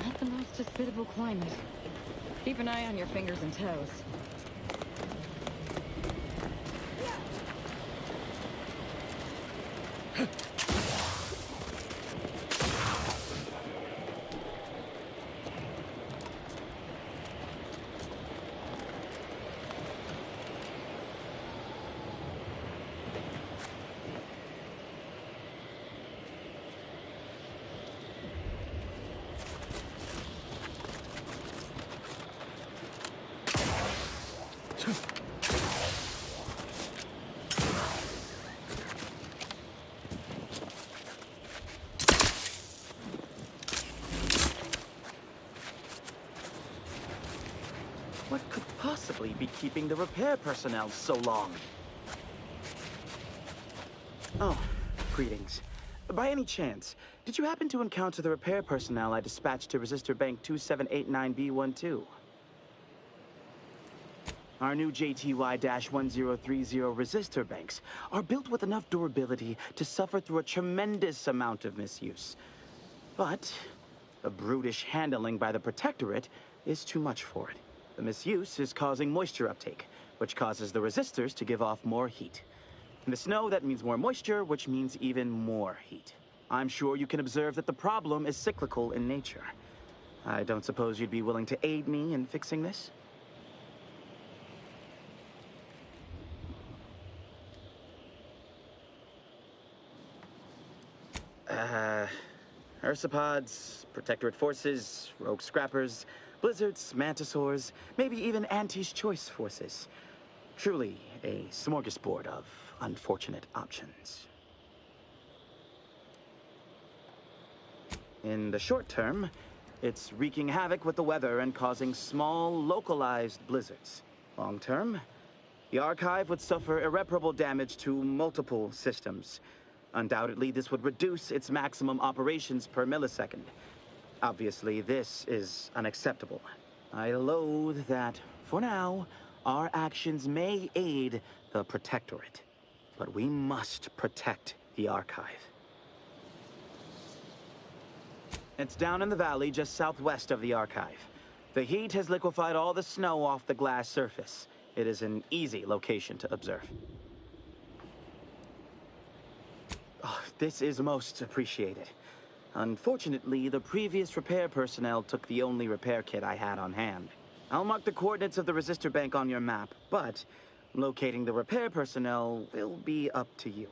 Not the most hospitable climate. Keep an eye on your fingers and toes. What could possibly be keeping the repair personnel so long? Oh, greetings. By any chance, did you happen to encounter the repair personnel I dispatched to Resistor Bank 2789B12? Our new JTY-1030 resistor banks are built with enough durability to suffer through a tremendous amount of misuse. But the brutish handling by the Protectorate is too much for it. The misuse is causing moisture uptake, which causes the resistors to give off more heat. In the snow, that means more moisture, which means even more heat. I'm sure you can observe that the problem is cyclical in nature. I don't suppose you'd be willing to aid me in fixing this? Ursopods, Protectorate forces, rogue scrappers, blizzards, mantisaurs, maybe even Auntie's choice forces. Truly a smorgasbord of unfortunate options. In the short term, it's wreaking havoc with the weather and causing small, localized blizzards. Long term, the Archive would suffer irreparable damage to multiple systems. Undoubtedly, this would reduce its maximum operations per millisecond. Obviously, this is unacceptable. I loathe that, for now, our actions may aid the Protectorate, but we must protect the Archive. It's down in the valley just southwest of the Archive. The heat has liquefied all the snow off the glass surface. It is an easy location to observe. Oh, this is most appreciated. Unfortunately, the previous repair personnel took the only repair kit I had on hand. I'll mark the coordinates of the resistor bank on your map, but locating the repair personnel will be up to you.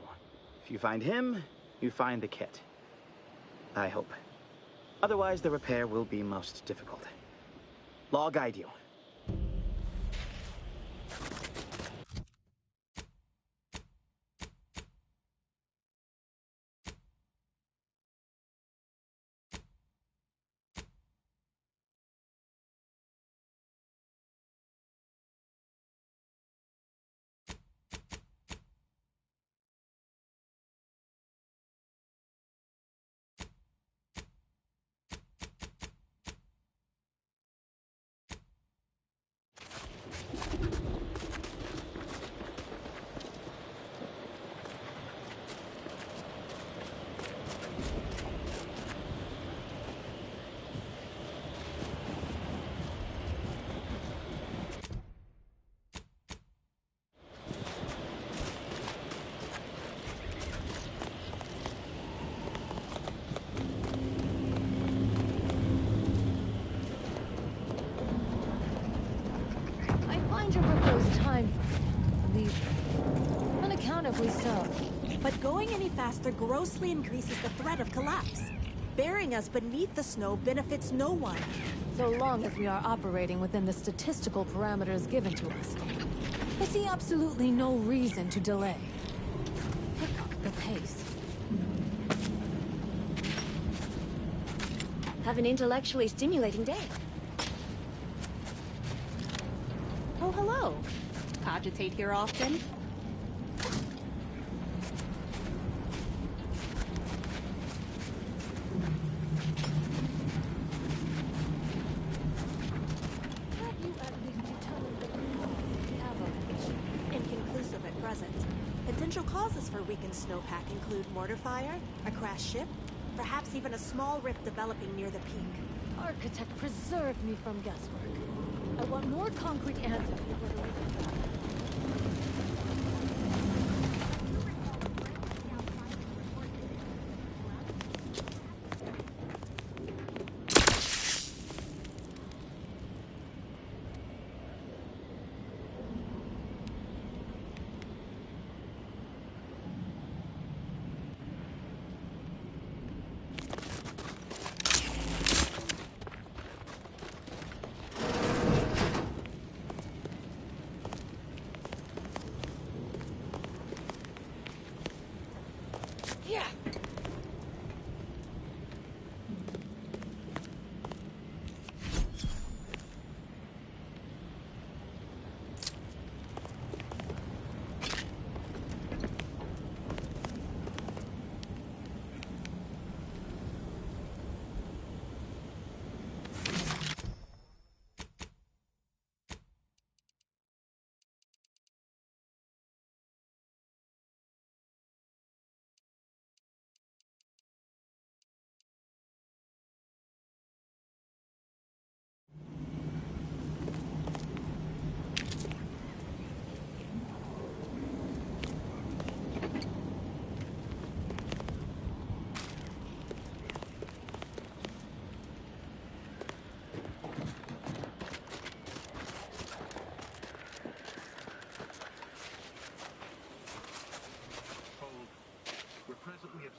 If you find him, you find the kit. I hope. Otherwise, the repair will be most difficult. I'll guide you. Your proposed time for leaving. Unaccountably so. But going any faster grossly increases the threat of collapse. Burying us beneath the snow benefits no one. So long as we are operating within the statistical parameters given to us. I see absolutely no reason to delay. Pick up the pace. Have an intellectually stimulating day. Oh, hello. Cogitate here often? Potential causes for weakened snowpack include mortar fire, a crashed ship, perhaps even a small rift developing near the peak. Architect, preserve me from guesswork. I want more concrete answers before the weekend.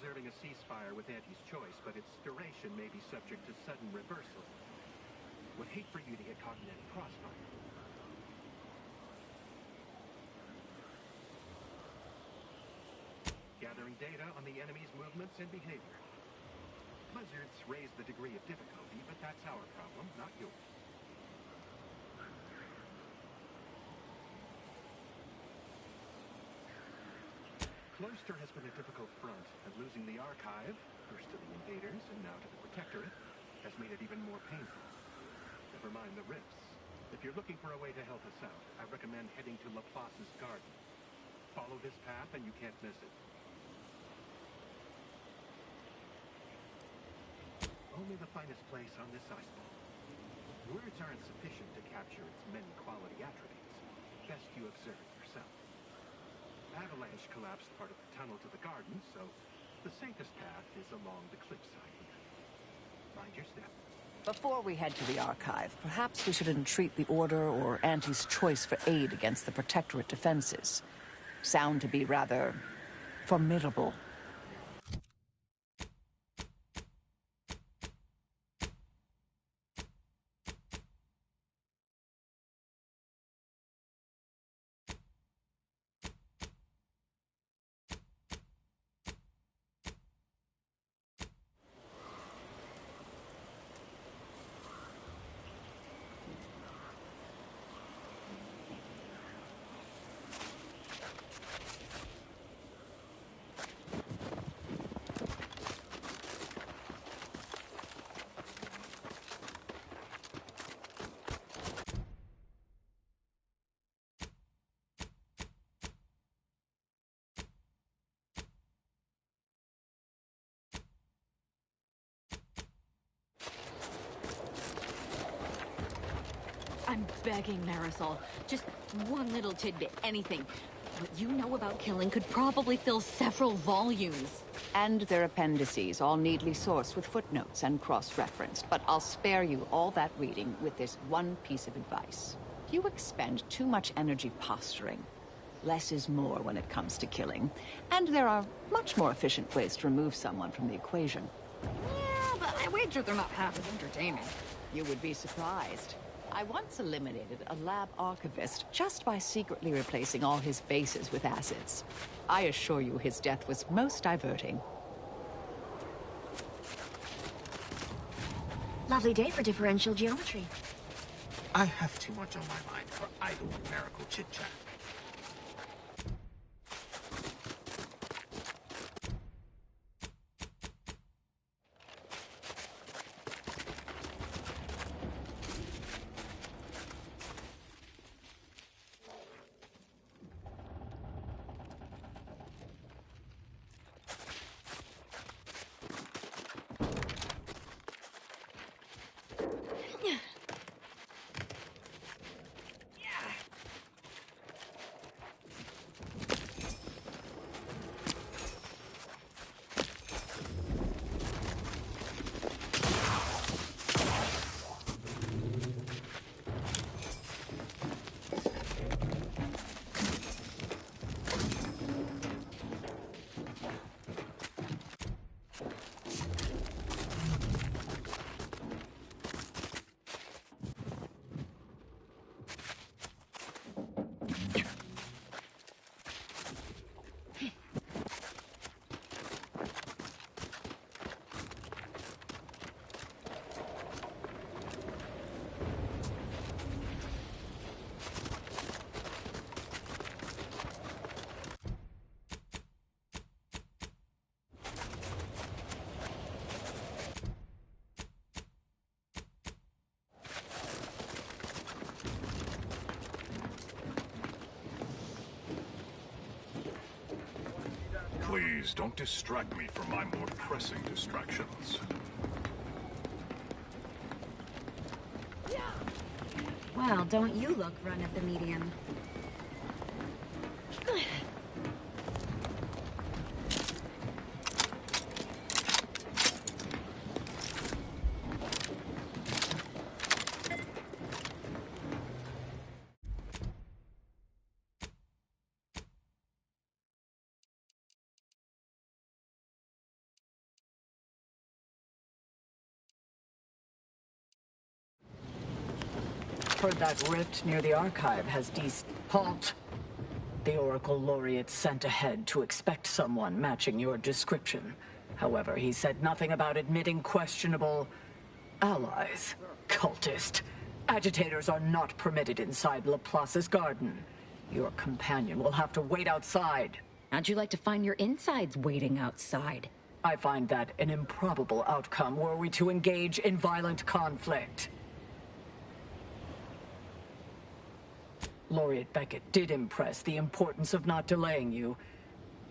observing a ceasefire with Auntie's choice, but its duration may be subject to sudden reversal. Would hate for you to get caught in any crossfire. Gathering data on the enemy's movements and behavior. Blizzards raise the degree of difficulty, but that's our problem, not yours. Cloister has been a difficult front, and losing the Archive, first to the invaders and now to the Protectorate, has made it even more painful. Never mind the rifts. If you're looking for a way to help us out, I recommend heading to Laplace's garden. Follow this path and you can't miss it. Only the finest place on this iceball. Words aren't sufficient to capture its many quality attributes. Best you observe it yourself. Avalanche collapsed part of the tunnel to the garden, so the safest path is along the cliffside here. Mind your step. Before we head to the Archive, perhaps we should entreat the Order or Auntie's choice for aid against the Protectorate defenses. Sound to be rather formidable. I'm begging, Marisol. Just one little tidbit, anything. What you know about killing could probably fill several volumes. And their appendices, all neatly sourced with footnotes and cross-referenced. But I'll spare you all that reading with this one piece of advice. You expend too much energy posturing. Less is more when it comes to killing. And there are much more efficient ways to remove someone from the equation. Yeah, but I wager they're not half as entertaining. You would be surprised. I once eliminated a lab archivist just by secretly replacing all his bases with acids. I assure you his death was most diverting. Lovely day for differential geometry. I have too much on my mind for idle numerical chit-chat. Please don't distract me from my more pressing distractions. Well, don't you look run of the medium. Heard that rift near the archive has Halt! The Oracle Laureate sent ahead to expect someone matching your description. However, he said nothing about admitting questionable allies. Cultist. Agitators are not permitted inside Laplace's garden. Your companion will have to wait outside. How'd you like to find your insides waiting outside? I find that an improbable outcome were we to engage in violent conflict. Laureate Beckett did impress the importance of not delaying you.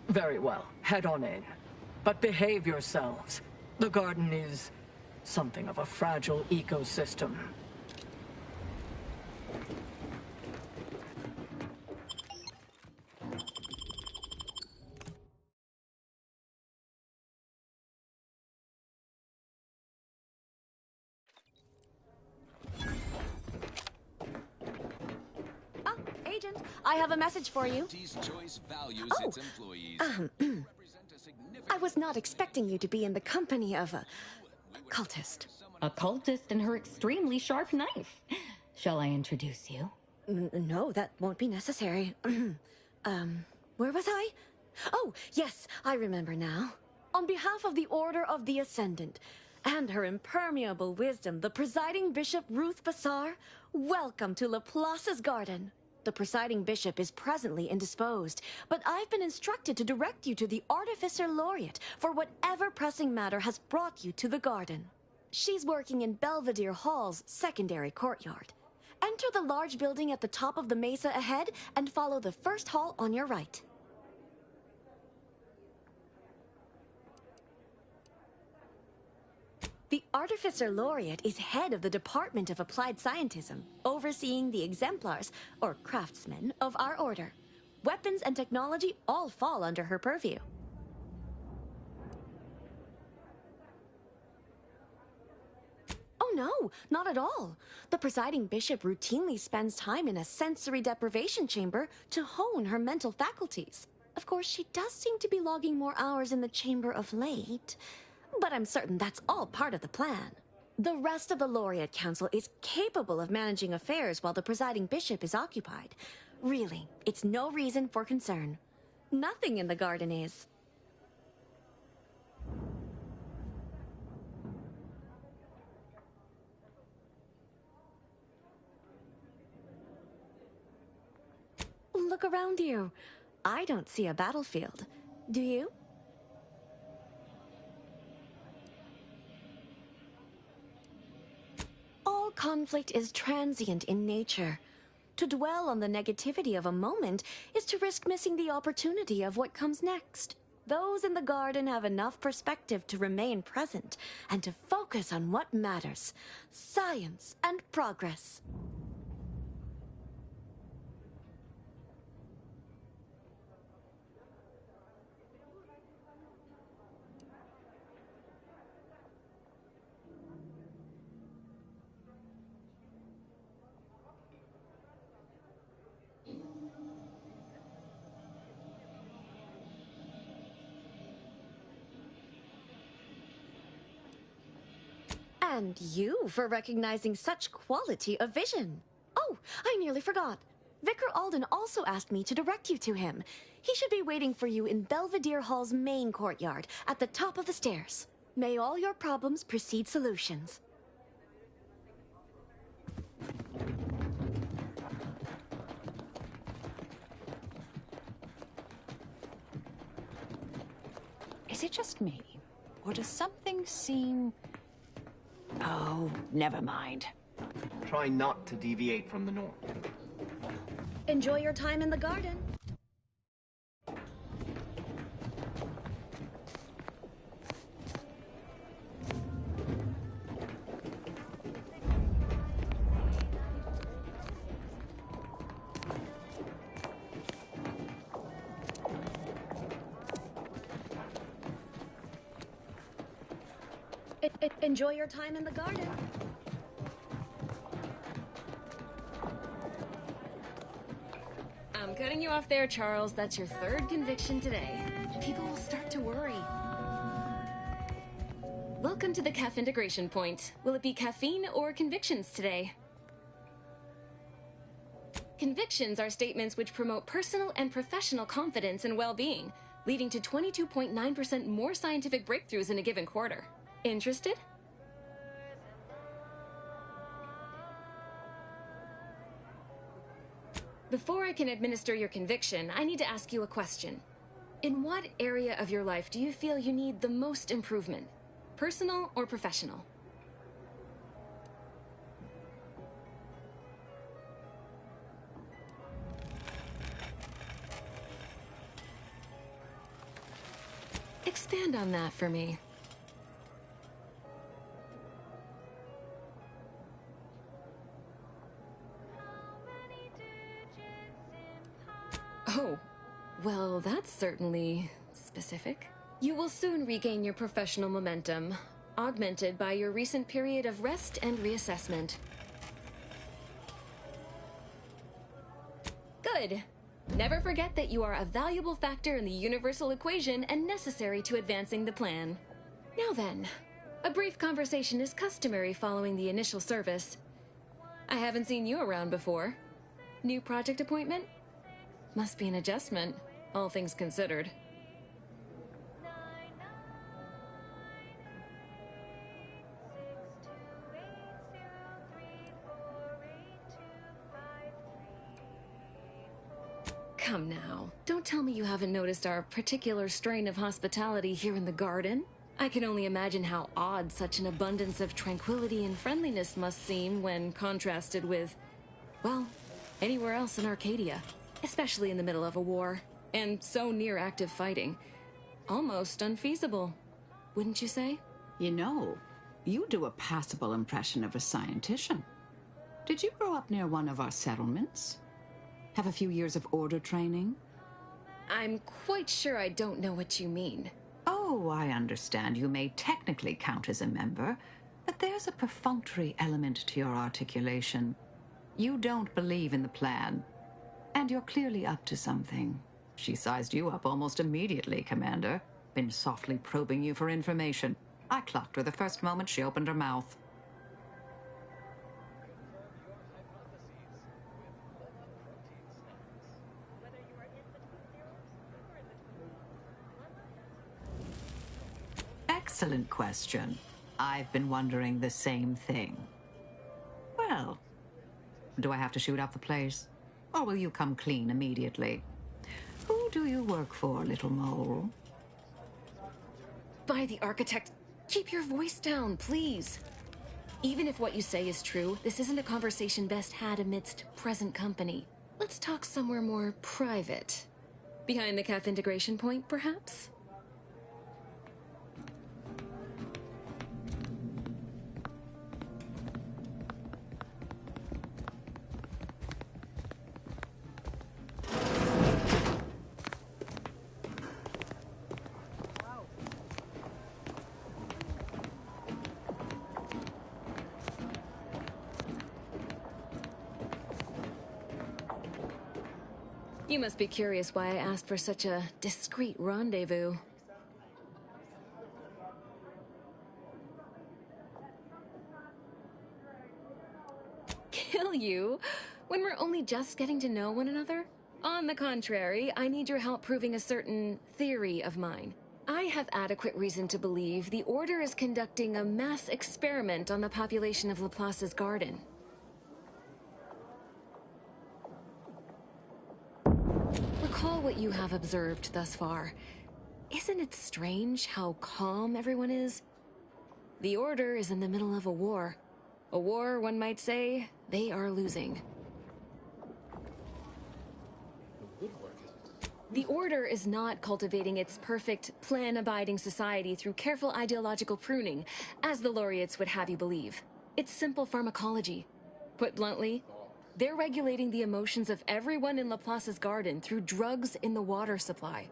Very well, head on in. But behave yourselves. The garden is something of a fragile ecosystem. Agent, I have a message for you. Joyce values its employees. I was not expecting you to be in the company of a cultist. A cultist and her extremely sharp knife. Shall I introduce you? No, that won't be necessary. Where was I? Oh, yes, I remember now. On behalf of the Order of the Ascendant and her impermeable wisdom, the presiding bishop Ruth Bassar, welcome to Laplace's garden. The presiding bishop is presently indisposed, but I've been instructed to direct you to the Artificer Laureate for whatever pressing matter has brought you to the garden. She's working in Belvedere Hall's secondary courtyard. Enter the large building at the top of the mesa ahead and follow the first hall on your right. The Artificer Laureate is head of the Department of Applied Scientism, overseeing the exemplars, or craftsmen, of our order. Weapons and technology all fall under her purview. Oh no, not at all. The presiding bishop routinely spends time in a sensory deprivation chamber to hone her mental faculties. Of course, she does seem to be logging more hours in the chamber of late, but I'm certain that's all part of the plan. The rest of the Laureate Council is capable of managing affairs while the presiding bishop is occupied. Really, it's no reason for concern. Nothing in the garden is. Look around you. I don't see a battlefield. Do you? All conflict is transient in nature. To dwell on the negativity of a moment is to risk missing the opportunity of what comes next. Those in the garden have enough perspective to remain present and to focus on what matters: science and progress. And you for recognizing such quality of vision. Oh, I nearly forgot. Vicar Alden also asked me to direct you to him. He should be waiting for you in Belvedere Hall's main courtyard, at the top of the stairs. May all your problems precede solutions. Is it just me? Or does something seem... Oh, never mind. Try not to deviate from the norm. Enjoy your time in the garden. Enjoy your time in the garden. I'm cutting you off there, Charles. That's your third conviction today. People will start to worry. Welcome to the CAF integration point. Will it be caffeine or convictions today? Convictions are statements which promote personal and professional confidence and well-being, leading to 22.9% more scientific breakthroughs in a given quarter. Interested? Before I can administer your conviction, I need to ask you a question. In what area of your life do you feel you need the most improvement? Personal or professional? Expand on that for me. Oh, well, that's certainly specific. You will soon regain your professional momentum, augmented by your recent period of rest and reassessment. Good. Never forget that you are a valuable factor in the universal equation and necessary to advancing the plan. Now then, a brief conversation is customary following the initial service. I haven't seen you around before. New project appointment? Must be an adjustment, all things considered. Come now, don't tell me you haven't noticed our particular strain of hospitality here in the garden. I can only imagine how odd such an abundance of tranquility and friendliness must seem when contrasted with, well, anywhere else in Arcadia. Especially in the middle of a war, and so near active fighting. Almost unfeasible, wouldn't you say? You know, you do a passable impression of a scientician. Did you grow up near one of our settlements? Have a few years of order training? I'm quite sure I don't know what you mean. Oh, I understand you may technically count as a member, but there's a perfunctory element to your articulation. You don't believe in the plan. And you're clearly up to something. She sized you up almost immediately, Commander. Been softly probing you for information. I clocked her the first moment she opened her mouth. Excellent question. I've been wondering the same thing. Well, do I have to shoot up the place? Or will you come clean immediately? Who do you work for, little mole? By the architect, keep your voice down, please. Even if what you say is true, this isn't a conversation best had amidst present company. Let's talk somewhere more private. Behind the CAF integration point, perhaps? You must be curious why I asked for such a discreet rendezvous. Kill you? When we're only just getting to know one another? On the contrary, I need your help proving a certain theory of mine. I have adequate reason to believe the Order is conducting a mass experiment on the population of Laplace's garden. Recall what you have observed thus far. Isn't it strange how calm everyone is? The Order is in the middle of a war. A war, one might say, they are losing. The Order is not cultivating its perfect, plan-abiding society through careful ideological pruning, as the laureates would have you believe. It's simple pharmacology. Put bluntly, they're regulating the emotions of everyone in Laplace's garden through drugs in the water supply.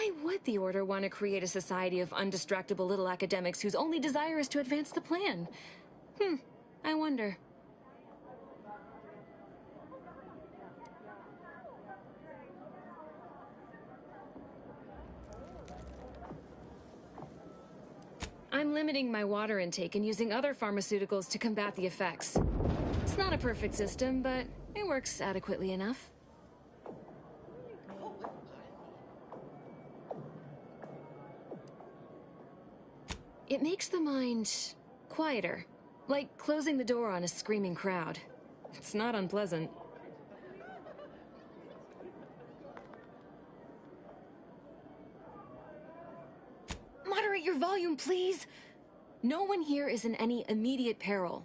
Why would the Order want to create a society of undistractable little academics whose only desire is to advance the plan? I wonder. I'm limiting my water intake and using other pharmaceuticals to combat the effects. It's not a perfect system, but it works adequately enough. It makes the mind quieter, like closing the door on a screaming crowd. It's not unpleasant. Moderate your volume, please! No one here is in any immediate peril.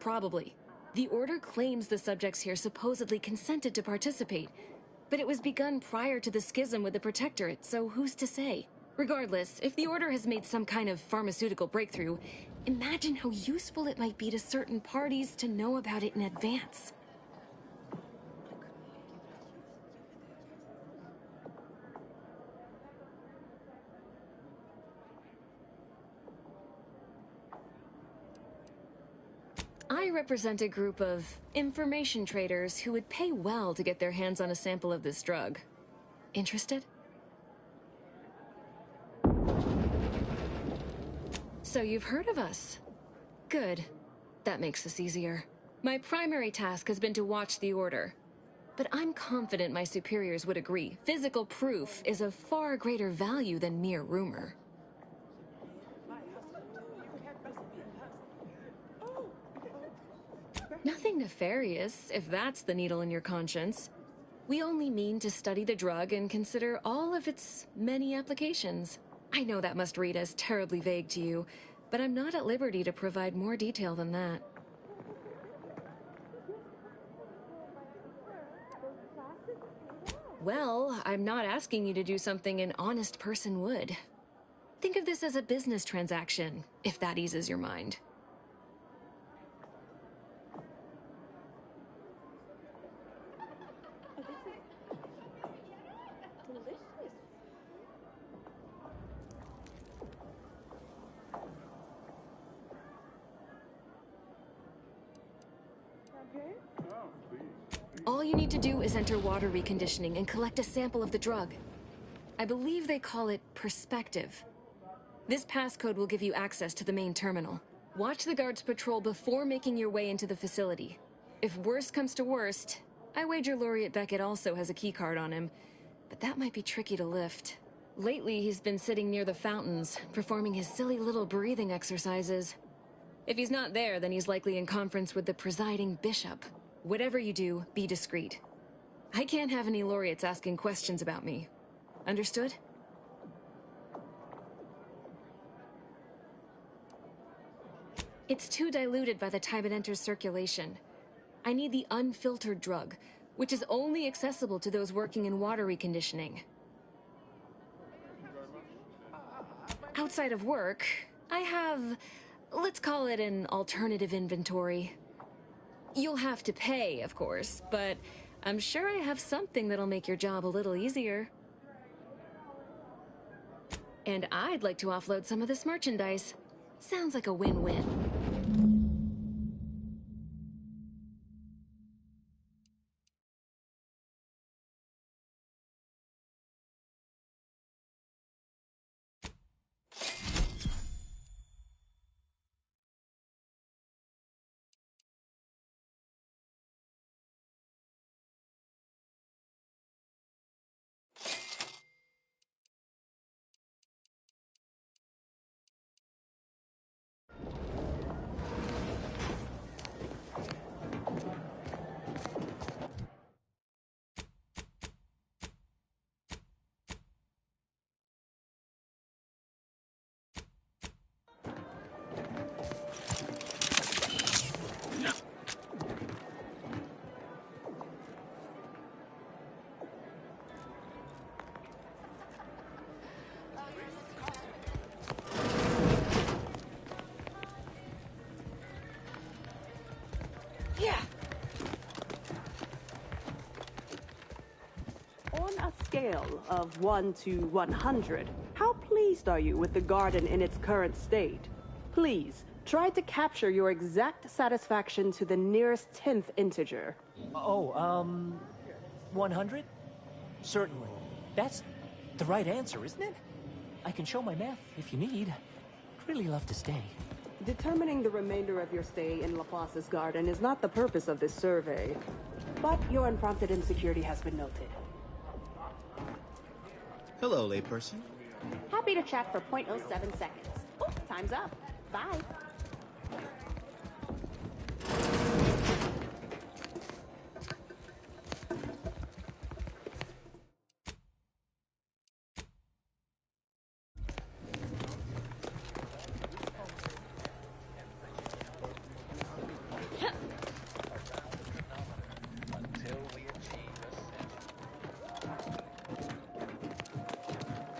Probably. The Order claims the subjects here supposedly consented to participate, but it was begun prior to the schism with the Protectorate, so who's to say? Regardless, if the Order has made some kind of pharmaceutical breakthrough, imagine how useful it might be to certain parties to know about it in advance. I represent a group of information traders who would pay well to get their hands on a sample of this drug. Interested? So you've heard of us. Good. That makes this easier. My primary task has been to watch the Order. But I'm confident my superiors would agree. Physical proof is of far greater value than mere rumor. Nothing nefarious, if that's the needle in your conscience. We only mean to study the drug and consider all of its many applications. I know that must read as terribly vague to you, but I'm not at liberty to provide more detail than that. Well, I'm not asking you to do something an honest person would. Think of this as a business transaction, if that eases your mind. All you need to do is enter water reconditioning and collect a sample of the drug. I believe they call it Perspective. This passcode will give you access to the main terminal. Watch the guards patrol before making your way into the facility. If worst comes to worst, I wager Laureate Beckett also has a keycard on him, but that might be tricky to lift. Lately, he's been sitting near the fountains, performing his silly little breathing exercises. If he's not there, then he's likely in conference with the presiding bishop. Whatever you do, be discreet. I can't have any laureates asking questions about me. Understood? It's too diluted by the time it enters circulation. I need the unfiltered drug, which is only accessible to those working in water reconditioning. Outside of work, I have, let's call it an alternative inventory. You'll have to pay, of course, but I'm sure I have something that'll make your job a little easier. And I'd like to offload some of this merchandise. Sounds like a win-win. scale of 1 to 100, how pleased are you with the garden in its current state? Please, try to capture your exact satisfaction to the nearest 10th integer. 100? Certainly. That's the right answer, isn't it? I can show my math if you need. I'd really love to stay. Determining the remainder of your stay in Laplace's garden is not the purpose of this survey, but your unprompted insecurity has been noted. Hello, layperson. Happy to chat for 0.07 seconds. Oh, time's up. Bye.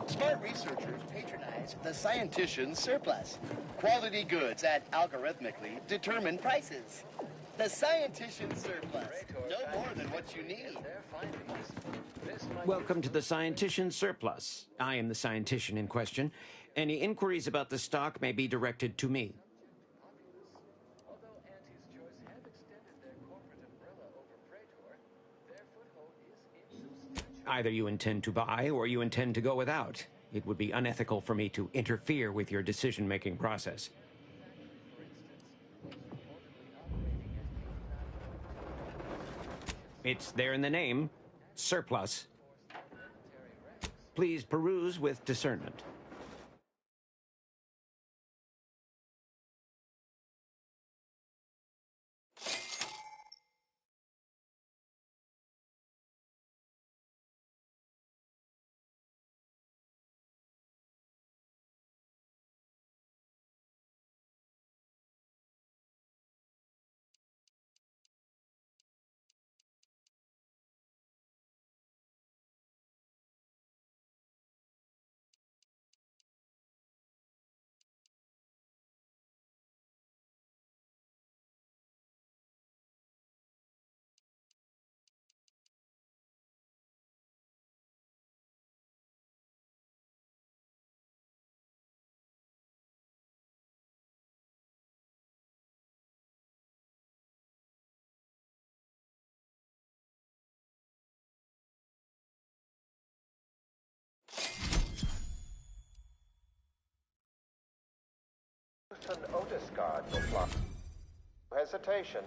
Smart researchers patronize the Scientician Surplus. Quality goods at algorithmically determined prices. The Scientician Surplus. No more than what you need. Welcome to the Scientician Surplus. I am the scientician in question. Any inquiries about the stock may be directed to me. Either you intend to buy or you intend to go without. It would be unethical for me to interfere with your decision-making process. It's there in the name, surplus. Please peruse with discernment. An Otis guard will fly. Hesitation.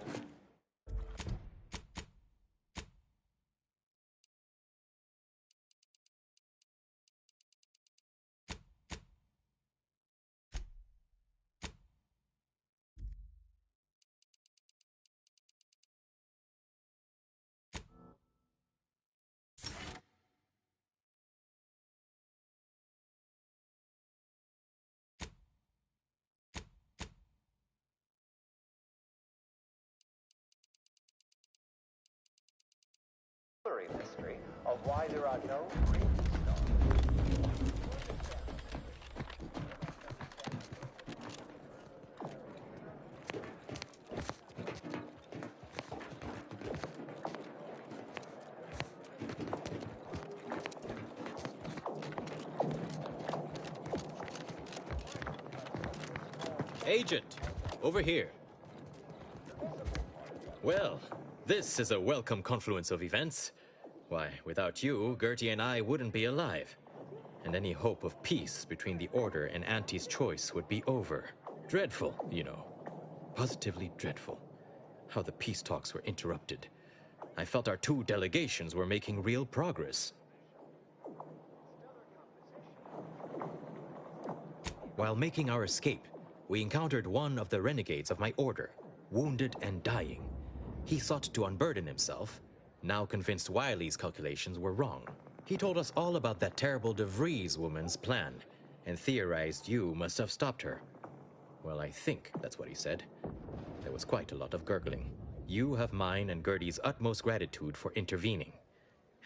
Mystery of why there are no green stars. Agent, over here. Well, this is a welcome confluence of events. Why, without you, Gertie and I wouldn't be alive. And any hope of peace between the Order and Auntie's choice would be over. Dreadful, you know. Positively dreadful. How the peace talks were interrupted. I felt our two delegations were making real progress. While making our escape, we encountered one of the renegades of my Order, wounded and dying. He sought to unburden himself, now convinced Wiley's calculations were wrong. He told us all about that terrible De Vries woman's plan, and theorized you must have stopped her. Well, I think that's what he said. There was quite a lot of gurgling. You have mine and Gertie's utmost gratitude for intervening.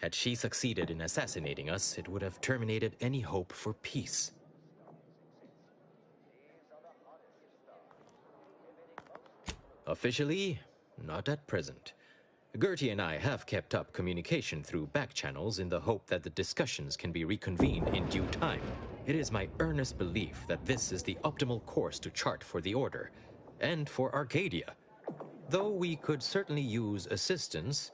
Had she succeeded in assassinating us, it would have terminated any hope for peace. Officially, not at present. Gertie and I have kept up communication through back channels in the hope that the discussions can be reconvened in due time. It is my earnest belief that this is the optimal course to chart for the Order, and for Arcadia. Though we could certainly use assistance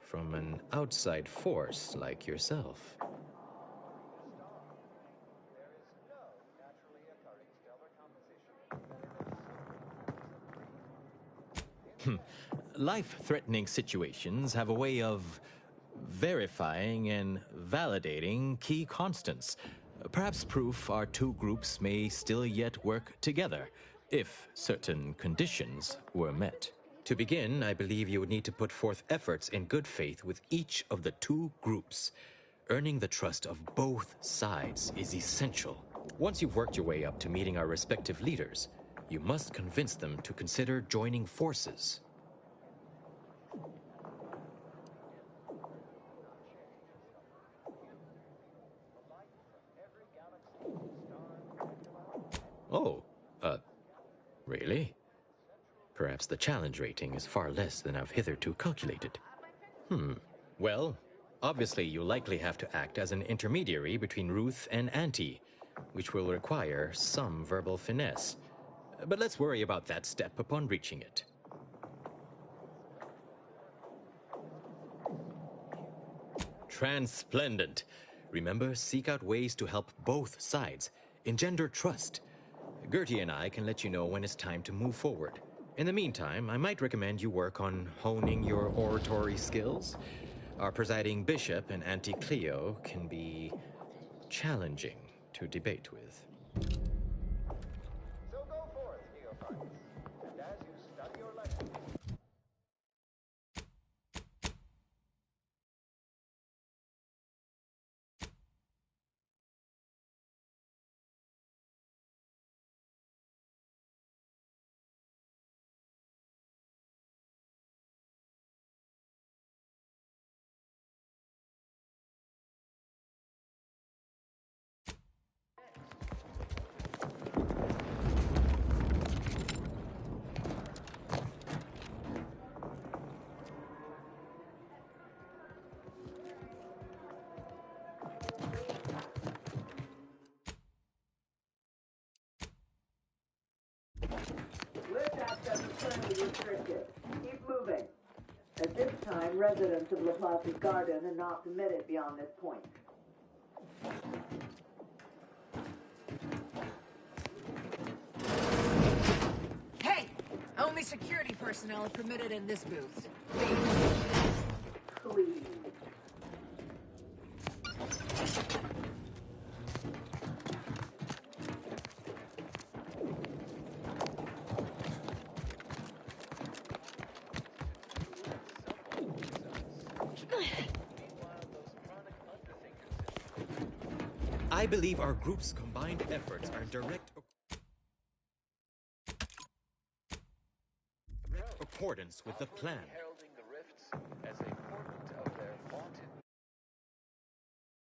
from an outside force like yourself. Life-threatening situations have a way of verifying and validating key constants. Perhaps proof our two groups may still yet work together, if certain conditions were met. To begin, I believe you would need to put forth efforts in good faith with each of the two groups. Earning the trust of both sides is essential. Once you've worked your way up to meeting our respective leaders, you must convince them to consider joining forces. Oh, really? Perhaps the challenge rating is far less than I've hitherto calculated. Well, obviously you'll likely have to act as an intermediary between Ruth and Auntie, which will require some verbal finesse. But let's worry about that step upon reaching it. Transplendent. Remember, seek out ways to help both sides. Engender trust. Gertie and I can let you know when it's time to move forward. In the meantime, I might recommend you work on honing your oratory skills. Our presiding bishop and Auntie Cleo can be challenging to debate with. So go forth, Neophytes, and as you study your lesson, lift access is currently restricted. Keep moving. At this time, residents of Laplace's Garden are not permitted beyond this point. Hey! Only security personnel are permitted in this booth. Please. I believe our group's combined efforts are in direct accordance with the plan. heralding the rifts as a